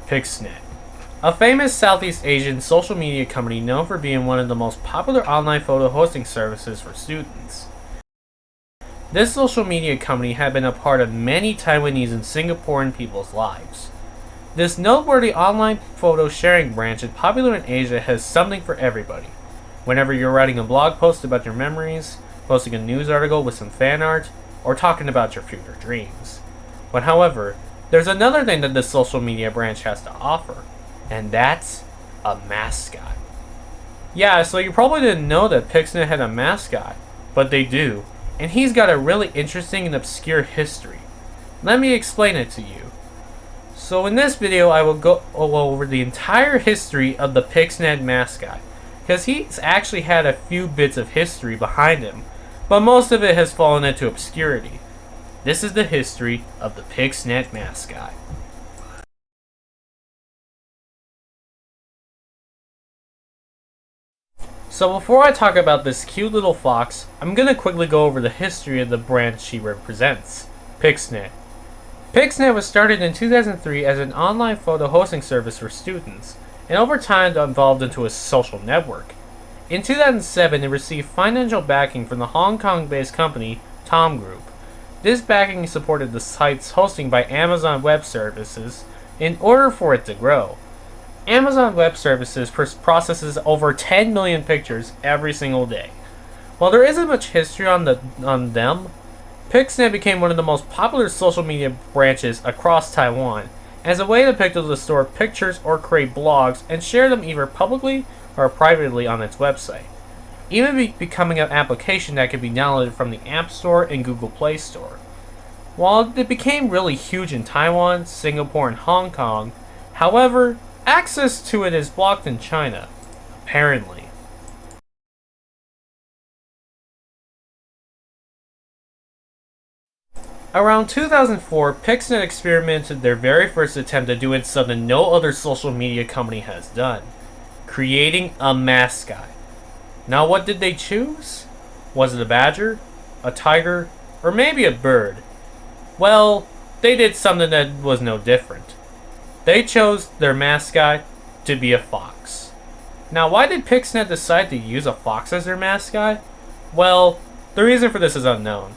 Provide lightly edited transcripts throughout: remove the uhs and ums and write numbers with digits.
Pixnet, a famous Southeast Asian social media company known for being one of the most popular online photo hosting services for students. This social media company had been a part of many Taiwanese and Singaporean people's lives. This noteworthy online photo sharing branch is popular in Asia has something for everybody. Whenever you're writing a blog post about your memories, posting a news article with some fan art, or talking about your future dreams. But however, there's another thing that this social media branch has to offer, and that's a mascot. Yeah, so you probably didn't know that Pixnet had a mascot, but they do, and he's got a really interesting and obscure history. Let me explain it to you. So in this video I will go over the entire history of the Pixnet Mascot, because he's actually had a few bits of history behind him, but most of it has fallen into obscurity. This is the history of the Pixnet Mascot. So before I talk about this cute little fox, I'm going to quickly go over the history of the brand she represents, Pixnet. Pixnet was started in 2003 as an online photo hosting service for students, and over time evolved into a social network. In 2007, it received financial backing from the Hong Kong-based company Tom Group. This backing supported the site's hosting by Amazon Web Services in order for it to grow. Amazon Web Services processes over 10 million pictures every single day. While there isn't much history on them, Pixnet became one of the most popular social media branches across Taiwan as a way to people to store pictures or create blogs and share them either publicly or privately on its website, even becoming an application that could be downloaded from the App Store and Google Play Store. While it became really huge in Taiwan, Singapore, and Hong Kong, however, access to it is blocked in China, apparently. Around 2004, Pixnet experimented their very first attempt at doing something no other social media company has done: creating a mascot. Now what did they choose? Was it a badger, a tiger, or maybe a bird? Well, they did something that was no different. They chose their mascot to be a fox. Now why did Pixnet decide to use a fox as their mascot? Well, the reason for this is unknown.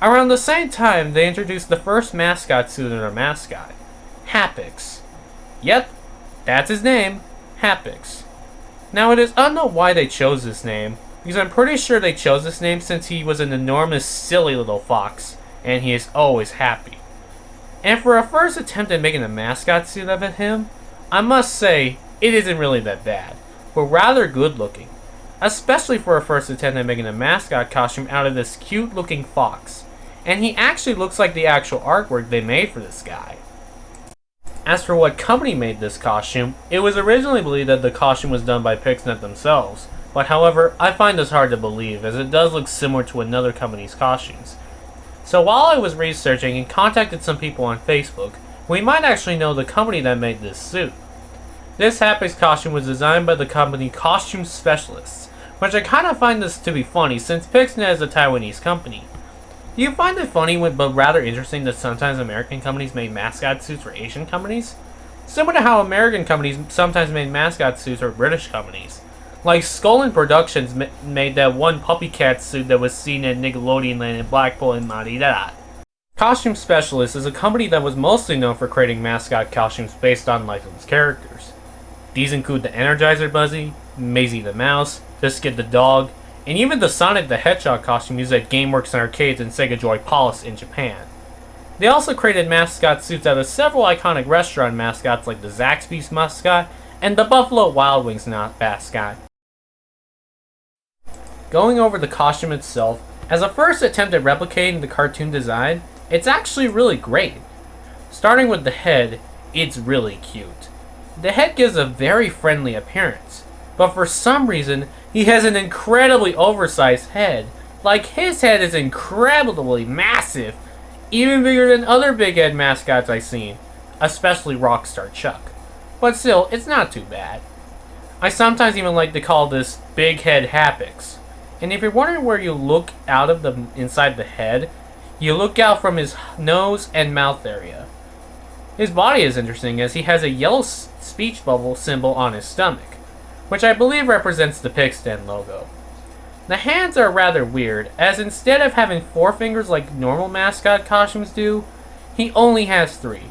Around the same time, they introduced the first mascot suit in their mascot, Happix. Yep, that's his name, Happix. Now it is unknown why they chose this name, because I'm pretty sure they chose this name since he was an enormous silly little fox, and he is always happy. And for a first attempt at making a mascot suit of him, I must say, it isn't really that bad, but rather good looking. Especially for a first attempt at making a mascot costume out of this cute looking fox. And he actually looks like the actual artwork they made for this guy. As for what company made this costume, it was originally believed that the costume was done by Pixnet themselves, but however, I find this hard to believe as it does look similar to another company's costumes. So while I was researching and contacted some people on Facebook, we might actually know the company that made this suit. This Happix costume was designed by the company Costume Specialists, which I kind of find this to be funny since Pixnet is a Taiwanese company. Do you find it funny but rather interesting that sometimes American companies made mascot suits for Asian companies? Similar to how American companies sometimes made mascot suits for British companies. Like Skull Productions made that one puppy cat suit that was seen at Nickelodeon Land in Blackpool and Marida. Costume Specialist is a company that was mostly known for creating mascot costumes based on licensed characters. These include the Energizer Buzzy, Maisie the Mouse, Biscuit the Dog, and even the Sonic the Hedgehog costume used at GameWorks and arcades and Sega Joy Palace in Japan. They also created mascot suits out of several iconic restaurant mascots like the Zaxby's mascot and the Buffalo Wild Wings mascot. Going over the costume itself, as a first attempt at replicating the cartoon design, it's actually really great. Starting with the head, it's really cute. The head gives a very friendly appearance, but for some reason, he has an incredibly oversized head. Like, his head is incredibly massive, even bigger than other big head mascots I've seen, especially Rockstar Chuck. But still, it's not too bad. I sometimes even like to call this Big Head Happix. And if you're wondering where you look out of inside the head, you look out from his nose and mouth area. His body is interesting as he has a yellow speech bubble symbol on his stomach, which I believe represents the Pixnet logo. The hands are rather weird, as instead of having 4 fingers like normal mascot costumes do, he only has 3.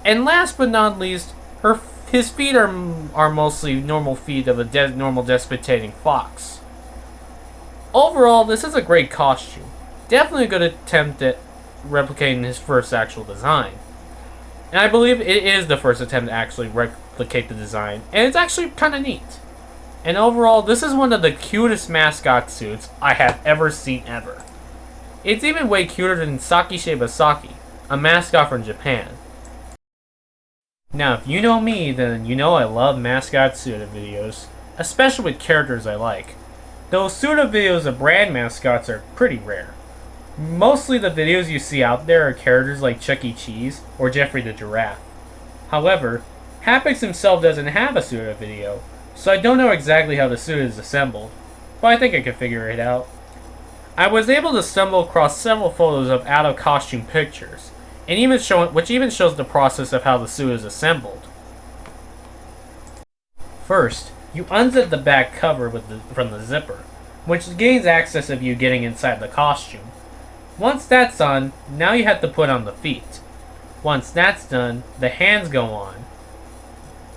And last but not least, his feet are mostly normal feet of a normal despotating fox. Overall, this is a great costume. Definitely a good attempt at replicating his first actual design. And I believe it is the first attempt to actually replicate the design, and it's actually kind of neat. And overall, this is one of the cutest mascot suits I have ever seen ever. It's even way cuter than Saki Shibasaki, a mascot from Japan. Now, if you know me, then you know I love mascot pseudo videos, especially with characters I like. Though pseudo videos of brand mascots are pretty rare. Mostly the videos you see out there are characters like Chuck E. Cheese or Jeffrey the Giraffe. However, Happix himself doesn't have a pseudo video, so I don't know exactly how the suit is assembled, but I think I can figure it out. I was able to stumble across several photos of out-of-costume pictures, and which even shows the process of how the suit is assembled. First, you unzip the back cover from the zipper, which gains access of you getting inside the costume. Once that's on, now you have to put on the feet. Once that's done, the hands go on,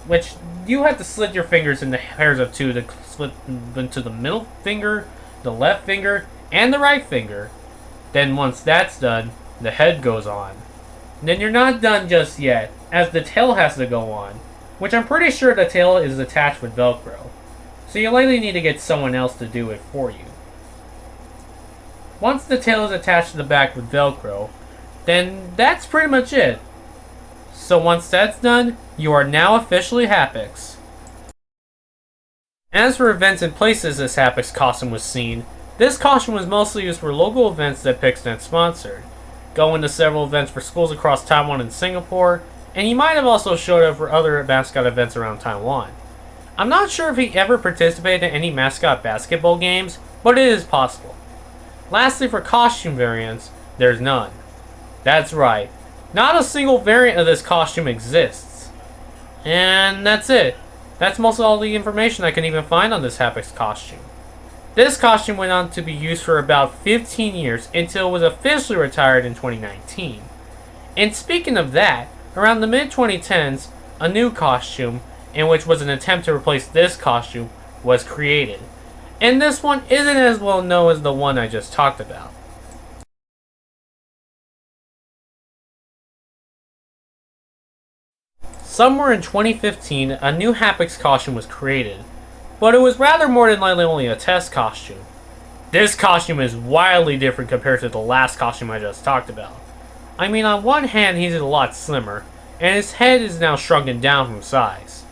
which you have to slit your fingers into pairs of 2 to split into the middle finger, the left finger, and the right finger. Then once that's done, the head goes on. And then you're not done just yet, as the tail has to go on, which I'm pretty sure the tail is attached with Velcro, so you likely need to get someone else to do it for you. Once the tail is attached to the back with Velcro, then that's pretty much it. So once that's done, you are now officially Happix. As for events and places this Happix costume was seen, this costume was mostly used for local events that Pixnet sponsored, going to several events for schools across Taiwan and Singapore, and he might have also showed up for other mascot events around Taiwan. I'm not sure if he ever participated in any mascot basketball games, but it is possible. Lastly, for costume variants, there's none. That's right, not a single variant of this costume exists. And that's it. That's most of all the information I can even find on this Happix costume. This costume went on to be used for about 15 years until it was officially retired in 2019. And speaking of that, around the mid-2010s, a new costume, in which was an attempt to replace this costume, was created. And this one isn't as well known as the one I just talked about. Somewhere in 2015, a new Happix costume was created, but it was rather more than likely only a test costume. This costume is wildly different compared to the last costume I just talked about. I mean, on one hand, he's a lot slimmer, and his head is now shrunken down from size.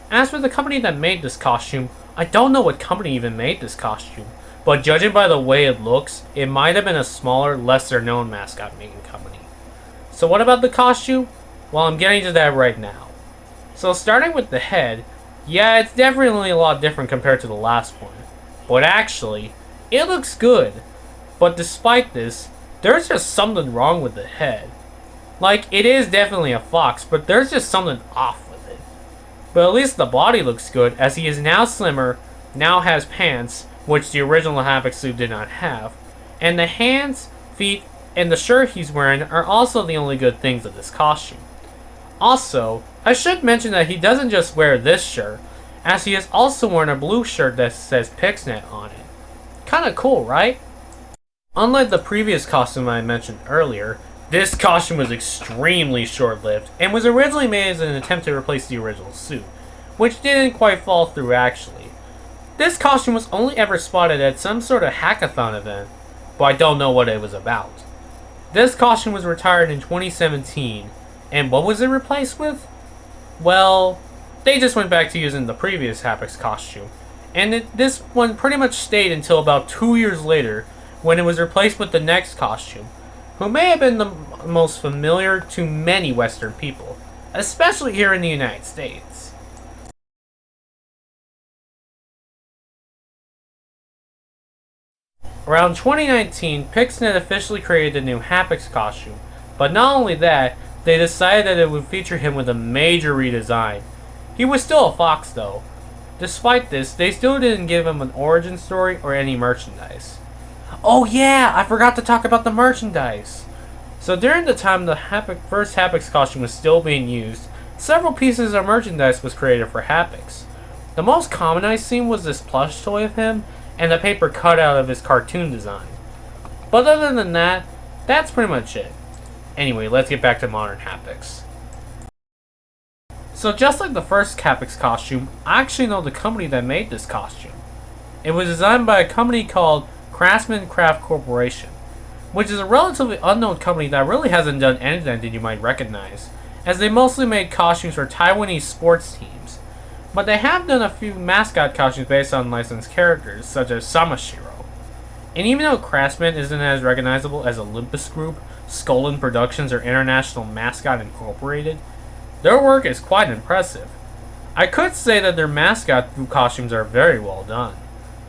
As for the company that made this costume, I don't know what company even made this costume, but judging by the way it looks, it might have been a smaller, lesser known mascot making company. So what about the costume? Well, I'm getting to that right now. So starting with the head, yeah, it's definitely a lot different compared to the last one. But actually, it looks good. But despite this, there's just something wrong with the head. Like, it is definitely a fox, but there's just something off with it. But at least the body looks good, as he is now slimmer, now has pants, which the original Happix suit did not have. And the hands, feet, and the shirt he's wearing are also the only good things of this costume. Also, I should mention that he doesn't just wear this shirt, as he is also wearing a blue shirt that says Pixnet on it. Kinda cool, right? Unlike the previous costume I mentioned earlier, this costume was extremely short-lived, and was originally made as an attempt to replace the original suit, which didn't quite fall through actually. This costume was only ever spotted at some sort of hackathon event, but I don't know what it was about. This costume was retired in 2017, and what was it replaced with? Well, they just went back to using the previous Happix costume, and this one pretty much stayed until about 2 years later, when it was replaced with the next costume, who may have been the most familiar to many Western people, especially here in the United States. Around 2019, Pixnet officially created the new Happix costume, but not only that, they decided that it would feature him with a major redesign. He was still a fox though. Despite this, they still didn't give him an origin story or any merchandise. Oh yeah, I forgot to talk about the merchandise. So during the time the first Happix costume was still being used, several pieces of merchandise was created for Happix. The most common I've seen was this plush toy of him and a paper cutout of his cartoon design. But other than that, that's pretty much it. Anyway, let's get back to modern Happix. So just like the first Happix costume, I actually know the company that made this costume. It was designed by a company called Craftsman Craft Corporation, which is a relatively unknown company that really hasn't done anything that you might recognize, as they mostly made costumes for Taiwanese sports teams. But they have done a few mascot costumes based on licensed characters, such as Samashiro. And even though Craftsman isn't as recognizable as Olympus Group, Skullin Productions, or International Mascot Incorporated, their work is quite impressive. I could say that their mascot costumes are very well done,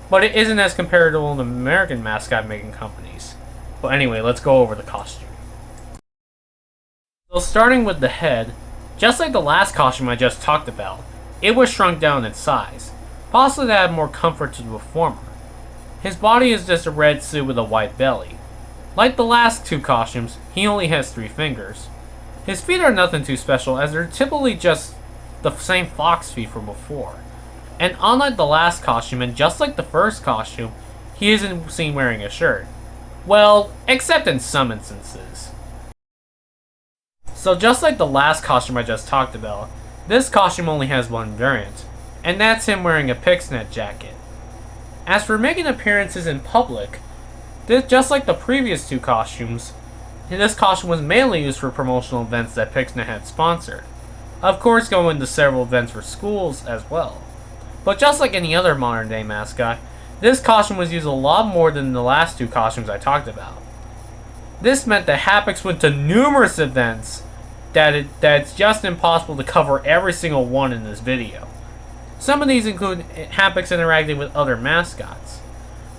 but it isn't as comparable to American mascot making companies. But anyway, let's go over the costume. So starting with the head, just like the last costume I just talked about, it was shrunk down in size, possibly to add more comfort to the performer. His body is just a red suit with a white belly. Like the last two costumes, he only has 3 fingers. His feet are nothing too special, as they're typically just the same fox feet from before. And unlike the last costume, and just like the first costume, he isn't seen wearing a shirt. Well, except in some instances. So just like the last costume I just talked about, this costume only has one variant, and that's him wearing a Pixnet jacket. As for making appearances in public, just like the previous 2 costumes, this costume was mainly used for promotional events that Pixnet had sponsored. Of course, going to several events for schools as well. But just like any other modern day mascot, this costume was used a lot more than the last 2 costumes I talked about. This meant that Happix went to numerous events that it's just impossible to cover every single one in this video. Some of these include Happix interacting with other mascots.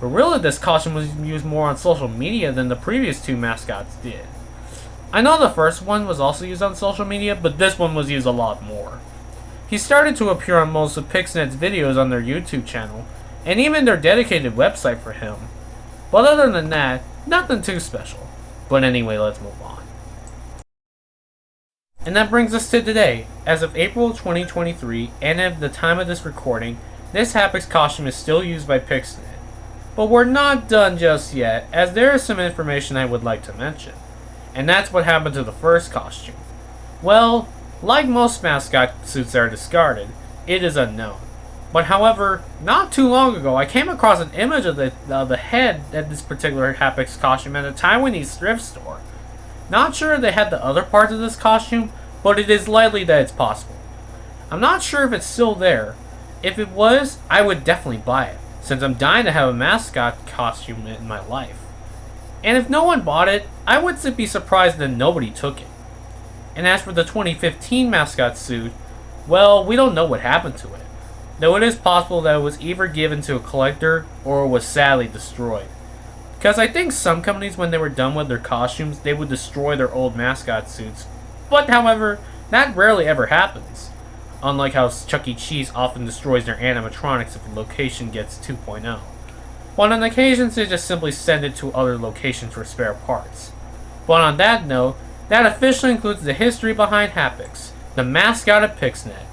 But really, this costume was used more on social media than the previous 2 mascots did. I know the first one was also used on social media, but this one was used a lot more. He started to appear on most of PIXNET'S videos on their YouTube channel, and even their dedicated website for him. But other than that, nothing too special. But anyway, let's move on. And that brings us to today. As of April 2023, and at the time of this recording, this Happix costume is still used by Pixnet. But we're not done just yet, as there is some information I would like to mention. And that's what happened to the first costume. Well, like most mascot suits that are discarded, it is unknown. But however, not too long ago, I came across an image of the head at this particular Happix costume at a Taiwanese thrift store. Not sure if they had the other parts of this costume, but it is likely that it's possible. I'm not sure if it's still there. If it was, I would definitely buy it, since I'm dying to have a mascot costume in my life. And if no one bought it, I would be surprised that nobody took it. And as for the 2015 mascot suit, well, we don't know what happened to it. Though it is possible that it was either given to a collector or was sadly destroyed. Because I think some companies, when they were done with their costumes, they would destroy their old mascot suits. But however, that rarely ever happens. Unlike how Chuck E. Cheese often destroys their animatronics if a location gets 2.0. But on occasions, they just simply send it to other locations for spare parts. But on that note, that officially includes the history behind Happix, the mascot of Pixnet.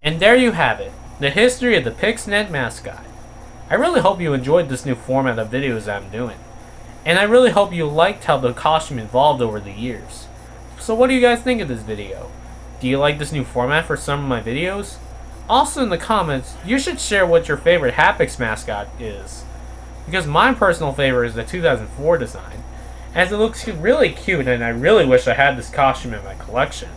And there you have it, the history of the Pixnet Mascot. I really hope you enjoyed this new format of videos I'm doing. And I really hope you liked how the costume evolved over the years. So what do you guys think of this video? Do you like this new format for some of my videos? Also in the comments, you should share what your favorite Happix mascot is. Because my personal favorite is the 2004 design, as it looks really cute and I really wish I had this costume in my collection.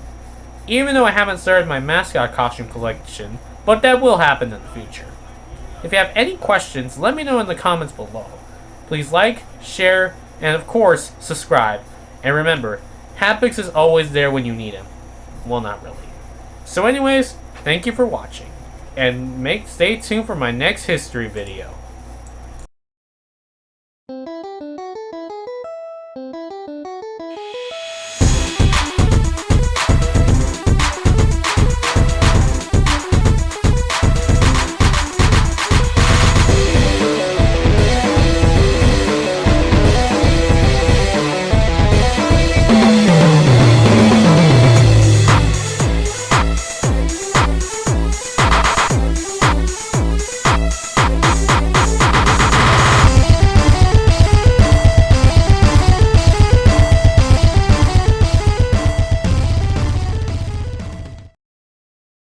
Even though I haven't started my mascot costume collection, but that will happen in the future. If you have any questions, let me know in the comments below. Please like, share, and of course, subscribe. And remember, Happix is always there when you need him. Well, not really. So anyways, thank you for watching. And stay tuned for my next history video.